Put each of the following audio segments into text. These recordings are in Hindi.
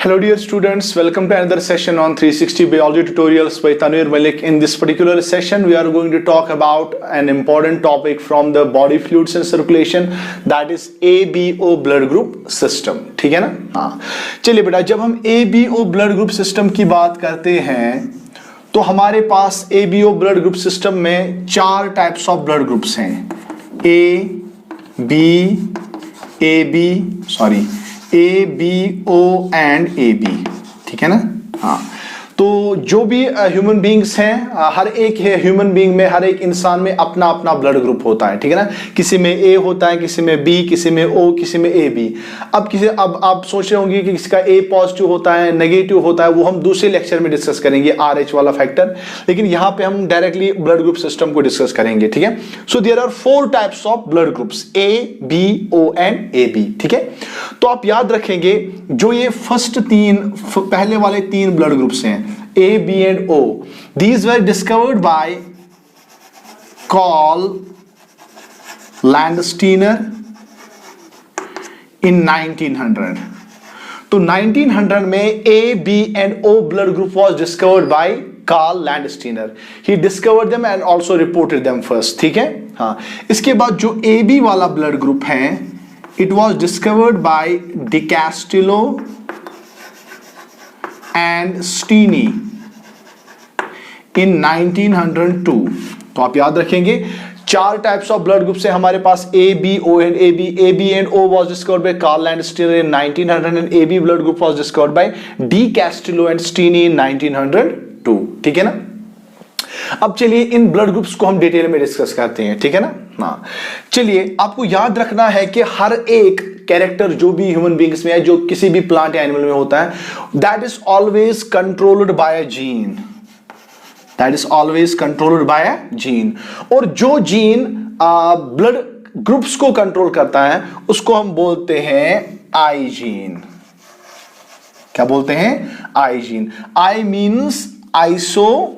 Hello dear students, welcome to another session on 360 Biology Tutorials by Tanvir Malik. In this particular session, we are going to talk about an important topic from the body fluids and circulation, that is ABO blood group system. ठीक है ना? हाँ, चलिए बेटा, जब हम ABO blood group system की बात करते हैं तो हमारे पास ABO blood group system में चार types of blood groups हैं, A, B, O and AB, ठीक है ना? हाँ, तो जो भी ह्यूमन बींग्स हैं, हर एक ह्यूमन बींग में, हर एक इंसान में अपना अपना ब्लड ग्रुप होता है, ठीक है ना? किसी में ए होता है, किसी में बी, किसी में ओ, किसी में ए बी। अब आप सोच रहे होंगे कि किसका ए पॉजिटिव होता है, नेगेटिव होता है, वो हम दूसरे लेक्चर में डिस्कस करेंगे, RH वाला फैक्टर। लेकिन यहाँ पे हम डायरेक्टली ब्लड ग्रुप सिस्टम को डिस्कस करेंगे, ठीक है? So there are 4 types of blood groups, A, B, O and A B, ठीक है? तो आप याद रखेंगे जो ये पहले वाले 3 ब्लड ग्रुप्स हैं, A, B and O, these were discovered by Carl Landsteiner in 1900. तो 1900 में A, B and O blood group was discovered by Carl Landsteiner. He discovered them and also reported them first. ठीक है? हाँ, इसके बाद जो AB वाला ब्लड ग्रुप है, it was discovered by De Castillo and Steeny in 1902. तो आप याद रखेंगे 4 टाइप्स ऑफ ब्लड ग्रुप से हमारे पास A, B, O and AB. A, B and O was discovered by Carl Landsteiner in 1900 and AB blood group was discovered by De Castillo and Steeny in 1902. ठीक है ना? अब चलिए इन ब्लड ग्रुप्स को हम डिटेल में डिस्कस करते हैं, ठीक है ना? हाँ, चलिए आपको याद रखना है कि हर एक कैरेक्टर जो भी ह्यूमन बींग्स में है, जो किसी भी प्लांट या एनिमल में होता है, that is always controlled by a gene, that is always controlled by a gene. और जो जीन ब्लड ग्रुप्स को कंट्रोल करता है उसको हम बोलते हैं आई जीन। क्या बोलते हैं? आई gene. I means iso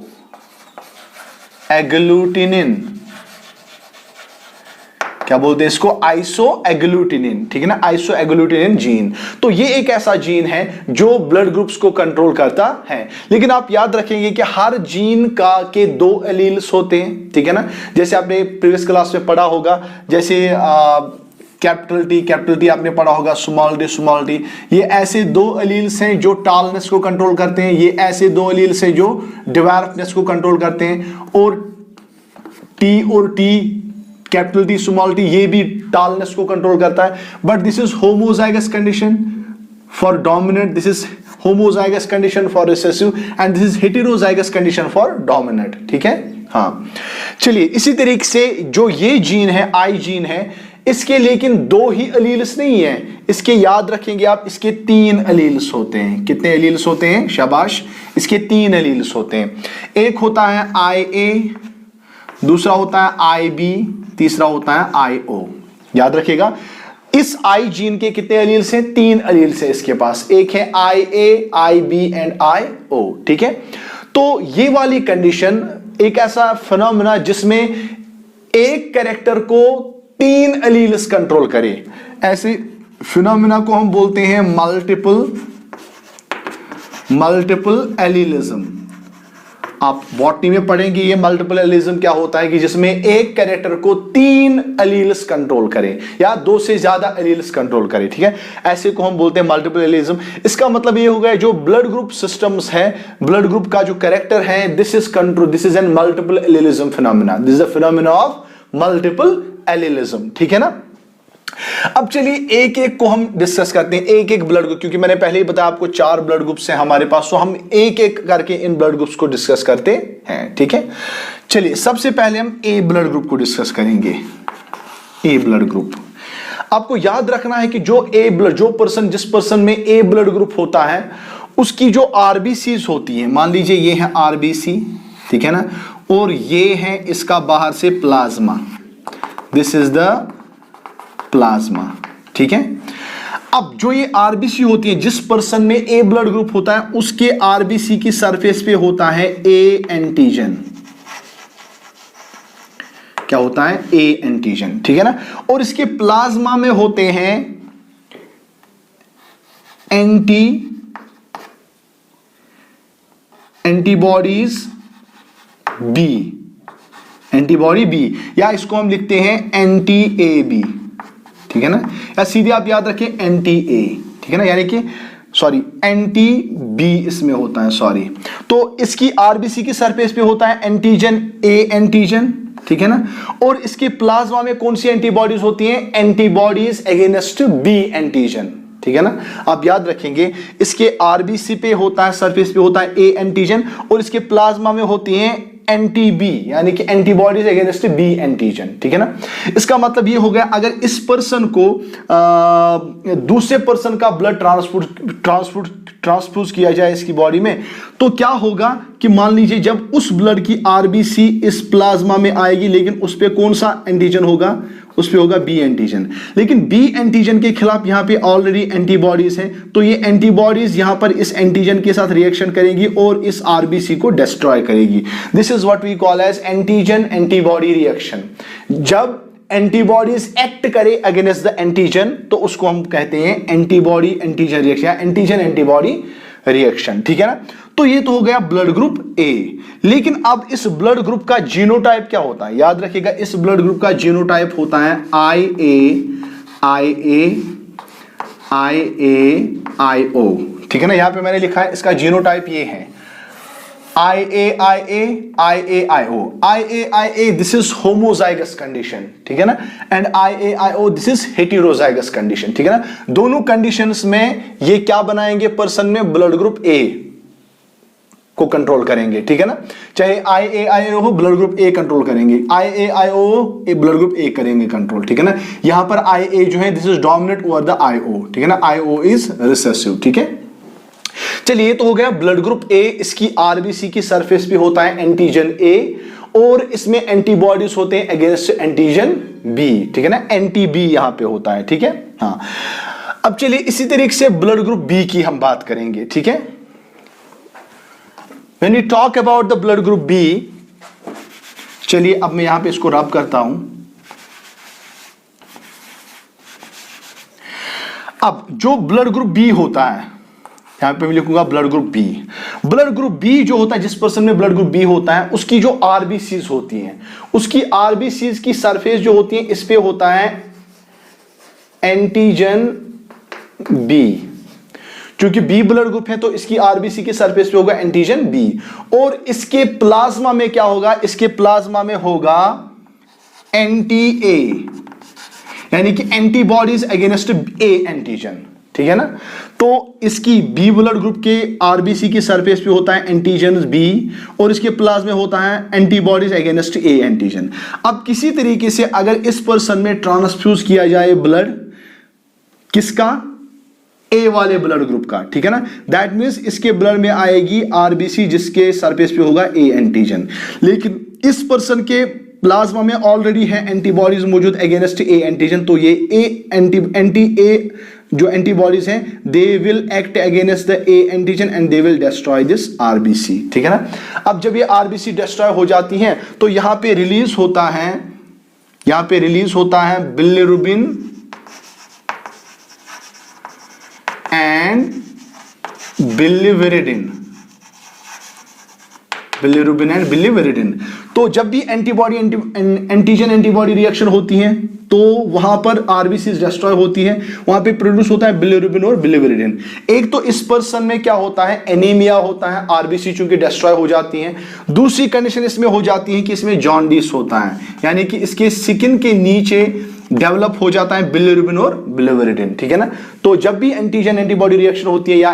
agglutinin. क्या बोलते हैं इसको? आइसो एग्लूटिनिन, ठीक है ना? Iso agglutinin gene. तो ये एक ऐसा जीन है जो ब्लड ग्रुप्स को कंट्रोल करता है। लेकिन आप याद रखेंगे कि हर जीन के 2 एलील्स होते हैं, ठीक है ना? जैसे आपने प्रीवियस क्लास में पढ़ा होगा, जैसे कैपिटल टी आपने पढ़ा होगा, स्मॉल टी, ये ऐसे 2 एलील्स हैं जो टालनेस को कंट्रोल करते हैं, ये ऐसे 2 एलील्स हैं जो डिवार्फनेस को कंट्रोल करते हैं, और T capital T small T ये भी टालनेस को कंट्रोल करता है। But this is homozygous condition for dominant, this is homozygous condition for recessive and this is heterozygous condition for dominant, ठीक है? हाँ, चलिए इसी तरीके से जो ये जीन है, आई जीन है, इसके लेकिन 2 ही एलील्स नहीं है, इसके याद रखेंगे आप, इसके 3 एलील्स होते हैं। कितने एलील्स होते हैं? शाबाश, इसके 3 एलील्स होते हैं। एक होता है IA, दूसरा होता है IB, तीसरा होता है IO। याद रखिएगा, इस I जीन के कितने एलील्स हैं? 3 एलील्स हैं इसके पास। एक है IA, IB एंड IO, ठीक है? तो ये वाली कंडीशन एक ऐसा फिनोमेना जिसमें एक कैरेक्टर को 3 एलील्स कंट्रोल करे, ऐसे फिनोमेना को हम बोलते हैं मल्टीपल एलीलिज्म। आप बॉटनी में पढ़ेंगे ये मल्टीपल एलीलिज्म क्या होता है, कि जिसमें एक कैरेक्टर को 3 एलील्स कंट्रोल करे या 2 से ज्यादा एलील्स कंट्रोल करे, ठीक है? ऐसे को हम बोलते हैं मल्टीपल एलीलिज्म। इसका मतलब ये हो गया, जो ब्लड ग्रुप सिस्टम्स है, ब्लड ग्रुप का जो कैरेक्टर है, this is an multiple एलीलिज्म phenomena, this is a phenomena of multiple एलीलिज्म, ठीक है ना? अब चलिए एक एक को हम डिस्कस करते हैं, एक एक ब्लड ग्रुप, क्योंकि मैंने पहले ही बताया आपको 4 ब्लड ग्रुप्स हैं हमारे पास, तो हम एक एक करके इन ब्लड ग्रुप्स को डिस्कस करते हैं, ठीक है? चलिए सबसे पहले हम ए ब्लड ग्रुप को डिस्कस करेंगे। ए ब्लड ग्रुप, आपको याद रखना है कि जिस पर्सन में ए ब्लड ग्रुप होता है, उसकी जो आरबीसीज होती है, मान लीजिए ये है आरबीसी, ठीक है ना, और ये है इसका बाहर से plasma, this is the plasma, ठीक है? अब जो ये आरबीसी होती है, जिस पर्सन में ए ब्लड ग्रुप होता है, उसके आरबीसी की सरफेस पे होता है ए एंटीजन। क्या होता है? ए एंटीजन, ठीक है ना? और इसके प्लाज्मा में होते हैं anti antibodies B, antibody B, या इसको हम लिखते हैं एंटी ए बी, ठीक है ना, या सीधे आप याद रखें एंटी ए, ठीक है ना, यानी कि सॉरी एंटी बी इसमें होता है, सॉरी। तो इसकी आरबीसी की सरफेस पे होता है एंटीजन ए एंटीजन, ठीक है ना, और इसके प्लाज्मा में कौन सी एंटीबॉडीज होती हैं, एंटीबॉडीज अगेंस्ट बी एंटीजन, ठीक है ना। आप याद रखेंगे इसके आरबीसी पे होता है, सरफेस पे होता है ए एंटीजन, और इसके प्लाज्मा में होती हैं एंटी बी, यानी कि एंटीबॉडीज अगेंस्ट बी एंटीजन, ठीक है ना। इसका मतलब ये हो गया, अगर इस पर्सन को दूसरे पर्सन का ब्लड ट्रांसफ्यूज किया जाए इसकी बॉडी में, तो क्या होगा कि मान लीजिए जब उस ब्लड की आरबीसी इस प्लाज्मा में आएगी, लेकिन उस पे कौन सा एंटीजन होगा, उस पे होगा बी एंटीजन, लेकिन बी एंटीजन के खिलाफ यहां पे ऑलरेडी एंटीबॉडीज हैं, तो ये एंटीबॉडीज यहां पर इस एंटीजन के साथ रिएक्शन करेगी और इस आरबीसी को डिस्ट्रॉय करेगी। This is what we call as antigen antibody reaction. जब एंटीबॉडीज एक्ट करे अगेंस्ट द एंटीजन, तो उसको हम कहते हैं एंटीबॉडी एंटीजन रिएक्शन या एंटीजन एंटीबॉडी रिएक्शन, ठीक है ना। तो ये तो हो गया ब्लड ग्रुप ए। लेकिन अब इस ब्लड ग्रुप का जीनोटाइप क्या होता है, याद रखिएगा, इस ब्लड ग्रुप का जीनोटाइप होता है IA ठीक है ना। यहां पे मैंने लिखा है इसका जीनोटाइप ये है IA this is homozygous condition, ठीक है ना, and IAIO this is heterozygous condition, ठीक है ना। दोनों कंडीशंस में ये क्या बनाएंगे, पर्सन में ब्लड ग्रुप ए को कंट्रोल करेंगे, ठीक है ना। चाहे IAIO हो, ब्लड ग्रुप ए कंट्रोल करेंगे, IAIO ब्लड ग्रुप ए करेंगे कंट्रोल, ठीक है ना। यहां पर IA जो है this is dominate over the IO, ठीक है ना, IO इज रिसेसिव, ठीक है। चलिए ये तो हो गया ब्लड ग्रुप ए। इसकी आरबीसी की सरफेस पे होता है एंटीजन ए, और इसमें एंटीबॉडीज होते हैं अगेंस्ट एंटीजन बी, ठीक है ना, एंटी बी यहां पे होता है, ठीक है। हाँ, अब चलिए इसी तरीके से ब्लड ग्रुप बी की हम बात करेंगे, ठीक है। When we talk about the blood group B, चलिए अब मैं यहां पे इसको रब करता हूं। अब जो ब्लड ग्रुप बी होता है, यहां पे मैं लिखूंगा blood group B. Blood group B जो होता है, जिस पर्सन में ब्लड ग्रुप बी होता है, उसकी जो आरबीसीज होती हैं, उसकी आरबीसीज की सरफेस जो होती है, इस पे होता है एंटीजन बी। क्योंकि बी ब्लड ग्रुप है तो इसकी आरबीसी के सरफेस पे होगा एंटीजन बी, और इसके प्लाज्मा में क्या होगा, इसके प्लाज्मा में होगा एंटी ए, यानी कि एंटीबॉडीज अगेंस्ट ए एंटीजन, ठीक है ना। तो इसकी बी ब्लड ग्रुप के आरबीसी की सरफेस पे होता है एंटीजन बी, और इसके प्लाज्मा में होता है एंटीबॉडीज अगेंस्ट ए एंटीजन। अब किसी तरीके से अगर इस पर्सन में ट्रांसफ्यूज किया जाए ब्लड, किसका, ए वाले ब्लड ग्रुप का, ठीक है ना, दैट मींस इसके ब्लड में आएगी आरबीसी जिसके सरफेस पे होगा ए एंटीजन, लेकिन इस पर्सन के प्लाज्मा में ऑलरेडी है एंटीबॉडीज मौजूद अगेंस्ट ए एंटीजन, तो ये एंटी ए जो एंटीबॉडीज हैं, they will act against the A antigen and they will destroy this RBC, ठीक है ना। अब जब ये आरबीसी डिस्ट्रॉय हो जाती हैं, तो यहां पे रिलीज होता है बिलिरुबिन एंड बिलिविरिडिन। तो जब भी एंटीजन एंटीबॉडी रिएक्शन होती है, तो वहां पर आरबीसीज डिस्ट्रॉय होती है, वहां पे प्रोड्यूस होता है बिलिरुबिन और बिलिविरिडिन। एक तो इस पर्सन में क्या होता है, एनीमिया होता है, आरबीसी चूंकि डिस्ट्रॉय हो जाती है। दूसरी कंडीशन इसमें हो जाती है कि इसमें जॉन्डिस होता है, यानी कि इसके स्किन के नीचे डेवलप हो जाता है बिलिरुबिन और बिलिविरिडिन, ठीक है ना। तो जब भी एंटीजन एंटीबॉडी रिएक्शन होती है या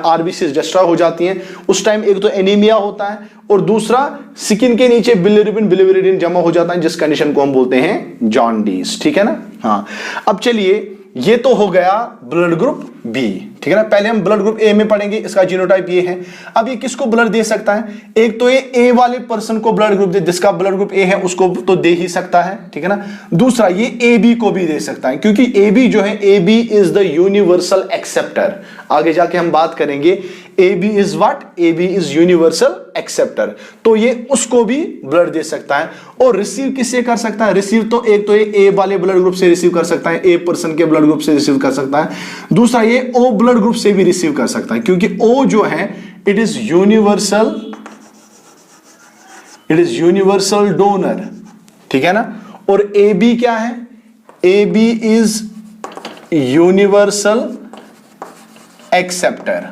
आरबीसीज डिस्ट्रॉय हो जाती हैं, उस टाइम एक तो एनीमिया होता है, और दूसरा स्किन के नीचे बिलिरुबिन बिलिविरिडिन जमा हो जाता है, जिस कंडीशन को हम बोलते हैं जॉन्डिस, ठीक है ना। हाँ, अब चलिए ये तो हो गया ब्लड ग्रुप बी, ठीक है ना। पहले हम ब्लड ग्रुप ए में पढ़ेंगे, इसका जीनोटाइप ये है। अब ये किसको ब्लड दे सकता है, एक तो ये ए वाले पर्सन को ब्लड ग्रुप दे, जिसका ब्लड ग्रुप ए है उसको तो दे ही सकता है, ठीक है ना। दूसरा ये ए बी को भी दे सकता है, क्योंकि ए बी जो है, A B is the universal acceptor. आगे जाके हम बात करेंगे A B is what, A B is universal acceptor, तो ये उसको भी ब्लड दे सकता है। और रिसीव किससे कर सकता है, रिसीव तो एक तो ये ए वाले ब्लड ग्रुप से रिसीव कर सकता है, ए पर्सन के ब्लड ग्रुप से रिसीव कर सकता है। दूसरा ये ओ ब्लड ग्रुप से भी रिसीव कर सकता है, क्योंकि ओ जो है it is universal it is universal donor, ठीक है ना। और ए बी क्या है, A B is universal acceptor,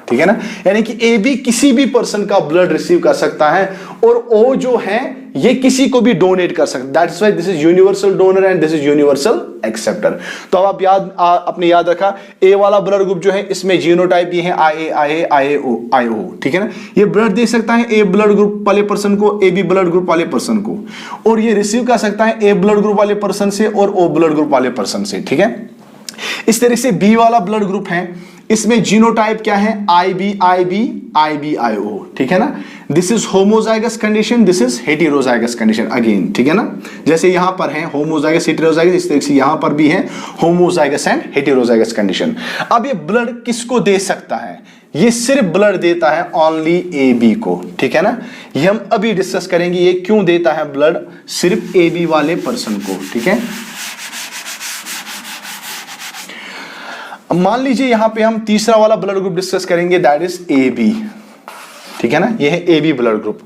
ठीक है ना। यानी कि ए बी किसी भी पर्सन का ब्लड रिसीव कर सकता है और ओ जो है ये किसी को भी डोनेट कर सकता है। That's why this is universal donor and this is universal acceptor. तो अब आप अपने याद रखा, ए वाला ब्लड ग्रुप जो है इसमें जीनोटाइप ये है IA ठीक है ना। ये ब्लड दे सकता है ए ब्लड ग्रुप वाले पर्सन को, ए बी ब्लड ग्रुप वाले पर्सन को, और ये रिसीव कर सकता है ए ब्लड ग्रुप वाले पर्सन से और ओ ब्लड ग्रुप वाले पर्सन से, ठीक है। इस तरह से बी वाला ब्लड ग्रुप है, इसमें जीनोटाइप क्या है, IBIO, ठीक है ना। This is homozygous condition, this is heterozygous condition again, ठीक है ना। जैसे यहां पर है होमोजाइगस हेटेरोजाइगस, इस तरह से यहां पर भी है होमोजाइगस एंड हेटेरोजाइगस कंडीशन। अब ये ब्लड किसको दे सकता है, ये सिर्फ ब्लड देता है ओनली ए बी को, ठीक है ना। ये हम अभी डिस्कस करेंगे ये क्यों देता है ब्लड सिर्फ ए बी वाले पर्सन को, ठीक है। मान लीजिए यहां पे हम तीसरा वाला ब्लड ग्रुप डिस्कस करेंगे, दैट इज ए बी, ठीक है ना। ये है ए बी ब्लड ग्रुप।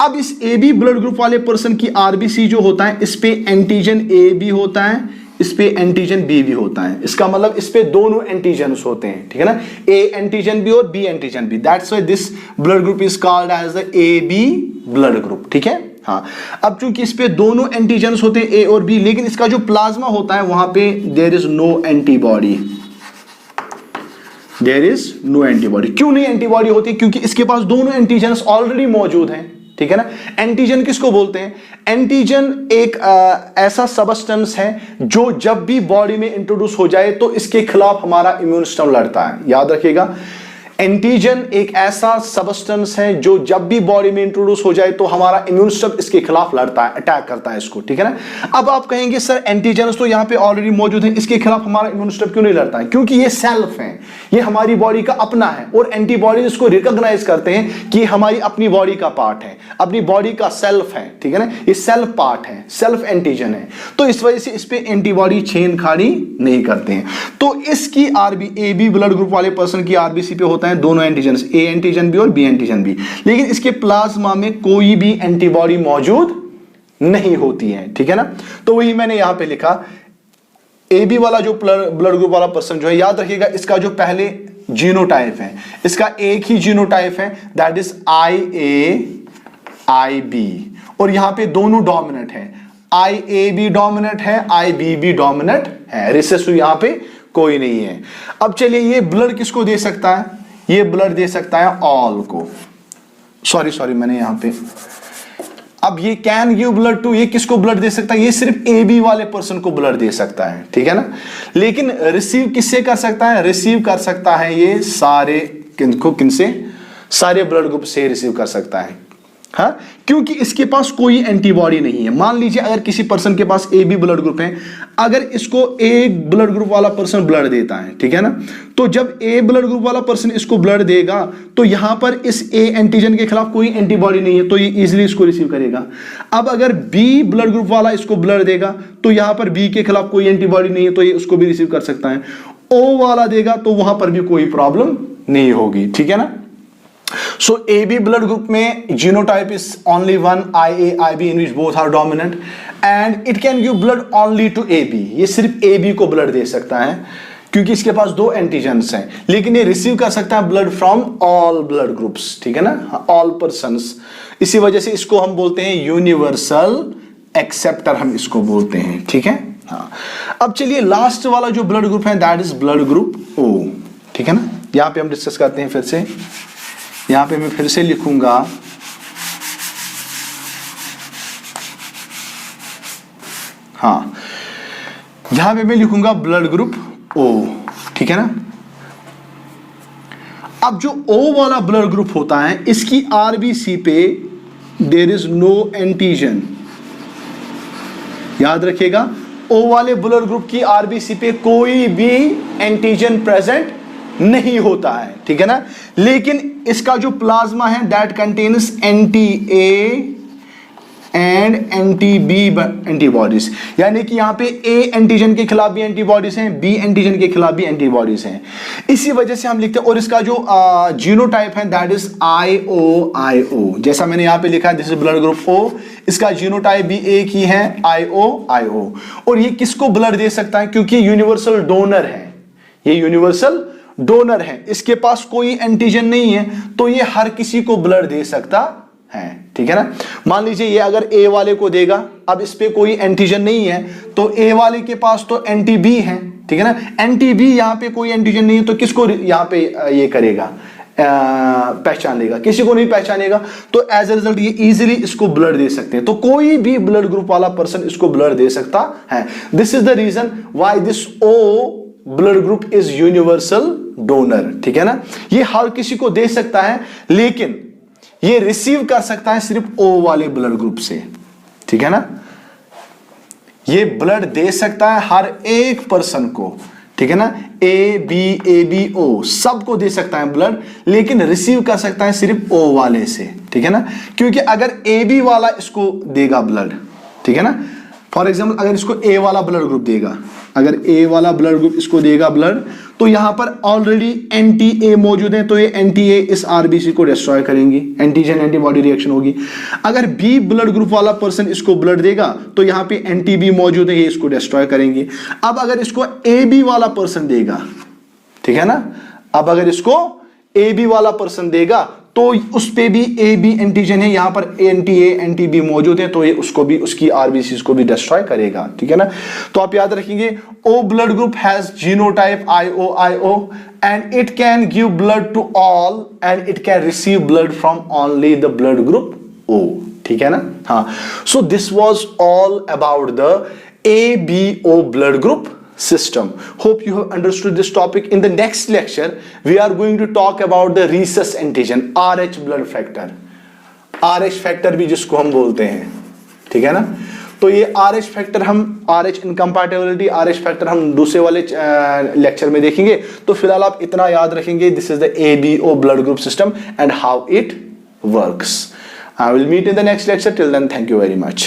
अब इस ए बी ब्लड ग्रुप वाले पर्सन की आरबीसी जो होता है, इस पे एंटीजन ए बी होता है, इस पे एंटीजन बी भी होता है। इसका मतलब इस पे दोनों एंटीजन्स होते हैं, ठीक है ना, ए एंटीजन बी और B antigen B. That's why this blood group is called as the A B blood group, ठीक है। हाँ, अब चूंकि इस पे दोनों एंटीजन्स होते हैं ए और बी, लेकिन इसका जो प्लाज्मा होता है वहां पे there is no antibody, there is no antibody. क्यों नहीं एंटीबॉडी होती, क्योंकि इसके पास दोनों एंटीजन्स ऑलरेडी मौजूद हैं, ठीक है ना। एंटीजन किसको बोलते हैं, एंटीजन एक ऐसा सबस्टेंस है जो जब भी बॉडी में इंट्रोड्यूस हो जाए तो इसके खिलाफ हमारा इम्यून सिस्टम लड़ता है। याद रखिएगा, एंटीजन एक ऐसा सबस्टेंस है जो जब भी बॉडी में इंट्रोड्यूस हो जाए तो हमारा इम्यून सिस्टम इसके खिलाफ लड़ता है, अटैक करता है इसको, ठीक है ना। अब आप कहेंगे सर एंटीजन तो यहां पे ऑलरेडी मौजूद है, इसके खिलाफ हमारा इम्यून सिस्टम क्यों नहीं लड़ता है, क्योंकि ये सेल्फ है, ये हमारी बॉडी का अपना है और एंटीबॉडीज इसको रिकॉग्नाइज करते हैं कि हमारी अपनी बॉडी का पार्ट है, अपनी बॉडी का सेल्फ है, ठीक है ना। ये सेल्फ पार्ट है, सेल्फ एंटीजन है, तो इस वजह से इस पे एंटीबॉडी छेड़खानी नहीं करते हैं। तो इसकी RB A B blood group वाले पर्सन की आरबीसी पे होता है दोनों एंटीजन, ए एंटीजन बी और बी एंटीजन बी, लेकिन इसके प्लाज्मा में कोई भी एंटीबॉडी मौजूद नहीं होती है, ठीक है ना। तो वही मैंने यहां पे लिखा, ए बी वाला जो ब्लड ग्रुप वाला पर्सन जो है, याद रखिएगा इसका जो पहले जीनोटाइप है, इसका एक ही जीनोटाइप है, दैट इज IAIB, और यहां पे दोनों डोमिनेंट है, IAB डोमिनेंट है, IBB डोमिनेंट है, रिसेसिव यहां पे कोई नहीं है। अब चलिए ये ब्लड किसको दे सकता है, ये ब्लड दे सकता है ऑल को, सॉरी मैंने यहां पे, अब ये कैन गिव ब्लड टू, ये किसको ब्लड दे सकता है, ये सिर्फ ए बी वाले पर्सन को ब्लड दे सकता है, ठीक है ना। लेकिन रिसीव किससे कर सकता है, रिसीव कर सकता है ये सारे किनसे, सारे ब्लड ग्रुप से रिसीव कर सकता है, हाँ, क्योंकि इसके पास कोई एंटीबॉडी नहीं है। मान लीजिए अगर किसी पर्सन के पास ए बी ब्लड ग्रुप है, अगर इसको ए ब्लड ग्रुप वाला पर्सन ब्लड देता है, ठीक है ना, तो जब ए ब्लड ग्रुप वाला पर्सन इसको ब्लड देगा तो यहां पर इस ए एंटीजन के खिलाफ कोई एंटीबॉडी नहीं है, तो ये इजीली इसको रिसीव करेगा। अब अगर बी ब्लड ग्रुप वाला इसको ब्लड देगा तो यहां पर बी के खिलाफ कोई एंटीबॉडी नहीं है, तो ये उसको भी रिसीव कर सकता है। ओ वाला देगा तो वहां पर भी कोई प्रॉब्लम नहीं होगी, ठीक है ना। So AB blood group में genotype is only one, IAIB, in which both are dominant, and it can give blood only to AB. ये सिर्फ AB को ब्लड दे सकता है क्योंकि इसके पास दो एंटीजन्स हैं, लेकिन ये रिसीव कर सकता है blood from all blood groups, ठीक है ना, ऑल पर्सन्स। इसी वजह से इसको हम बोलते हैं यूनिवर्सल एक्सेप्टर, हम इसको बोलते हैं, ठीक है। हाँ, अब चलिए लास्ट वाला जो ब्लड ग्रुप है that is blood group O, ठीक है ना। यहां पे हम डिस्कस करते हैं फिर से, यहां पे मैं फिर से लिखूंगा हाँ, यहां पे मैं लिखूंगा ब्लड ग्रुप O, ठीक है ना। अब जो O वाला ब्लड ग्रुप होता है इसकी आरबीसी पे देयर इज नो एंटीजन, याद रखिएगा O वाले ब्लड ग्रुप की आरबीसी पे कोई भी एंटीजन प्रेजेंट नहीं होता है, ठीक है ना। लेकिन इसका जो प्लाज्मा है that contains anti A and anti B antibodies, यानी कि यहाँ पे ए एंटीजन के खिलाफ भी एंटीबॉडीज हैं, बी एंटीजन के खिलाफ भी एंटीबॉडीज हैं। इसी वजह से हम लिखते हैं, और इसका जो जीनोटाइप है दैट इज IO। जैसा मैंने यहाँ पे लिखा है, this is blood group O, इसका जीनोटाइप भी एक ही है, IO। और ये किसको ब्लड दे सकता है, क्योंकि यूनिवर्सल डोनर है, ये यूनिवर्सल डोनर है, इसके पास कोई एंटीजन नहीं है, तो ये हर किसी को ब्लड दे सकता है, ठीक है ना। मान लीजिए ये अगर ए वाले को देगा, अब इस पे कोई एंटीजन नहीं है, तो ए वाले के पास तो एंटी बी है, ठीक है ना। एंटी बी यहाँ पे कोई एंटीजन नहीं है, तो किसको यहाँ पे ये करेगा, पहचान लेगा, किसी को नहीं पहचानेगा, तो एज ए रिजल्ट ये इजीली इसको ब्लड दे सकते हैं। तो कोई भी ब्लड ग्रुप वाला पर्सन इसको ब्लड दे सकता है। This is the reason why this O blood group is universal donor, ठीक है ना। ये हर किसी को दे सकता है, लेकिन ये रिसीव कर सकता है सिर्फ O वाले ब्लड ग्रुप से, ठीक है ना। ये ब्लड दे सकता है हर एक पर्सन को, ठीक है ना, ABO सबको दे सकता है ब्लड, लेकिन रिसीव कर सकता है सिर्फ O वाले से, ठीक है ना। क्योंकि अगर AB वाला इसको देगा ब्लड, ठीक है ना, फॉर एग्जाम्पल अगर इसको A वाला ब्लड ग्रुप देगा, अगर A वाला ब्लड ग्रुप इसको देगा ब्लड, तो यहां पर ऑलरेडी एंटी A मौजूद है, तो ये एंटी A इस RBC को डिस्ट्रॉय करेंगी, एंटीजन एंटीबॉडी रिएक्शन होगी। अगर B ब्लड ग्रुप वाला पर्सन इसको ब्लड देगा, तो यहां पे एंटी B मौजूद है, ये इसको डिस्ट्रॉय करेंगे। अब अगर इसको AB वाला पर्सन देगा, ठीक है ना, अब अगर इसको AB वाला पर्सन देगा, तो उस पे भी AB एंटीजन है, यहां पर एंटी A एंटी B मौजूद है, तो ये उसको भी, उसकी RBCs को भी डिस्ट्रॉय करेगा, ठीक है ना। तो आप याद रखेंगे, O blood group has genotype IO and it can give blood to all and it can receive blood from only the blood group O, ठीक है ना। हाँ, so this was all about the ABO blood group system. Hope you have understood this topic. In the next lecture, we are going to talk about the rhesus antigen, RH blood factor. RH factor भी जिसको हम बोलते हैं, ठीक है ना। तो ये RH फैक्टर हम, RH इनकम्पैटिबिलिटी, RH फैक्टर हम दूसरे वाले लेक्चर में देखेंगे। तो फिलहाल आप इतना याद रखेंगे, this is the ABO blood group system and how it works. I will meet in the next lecture. Till then, thank you very much.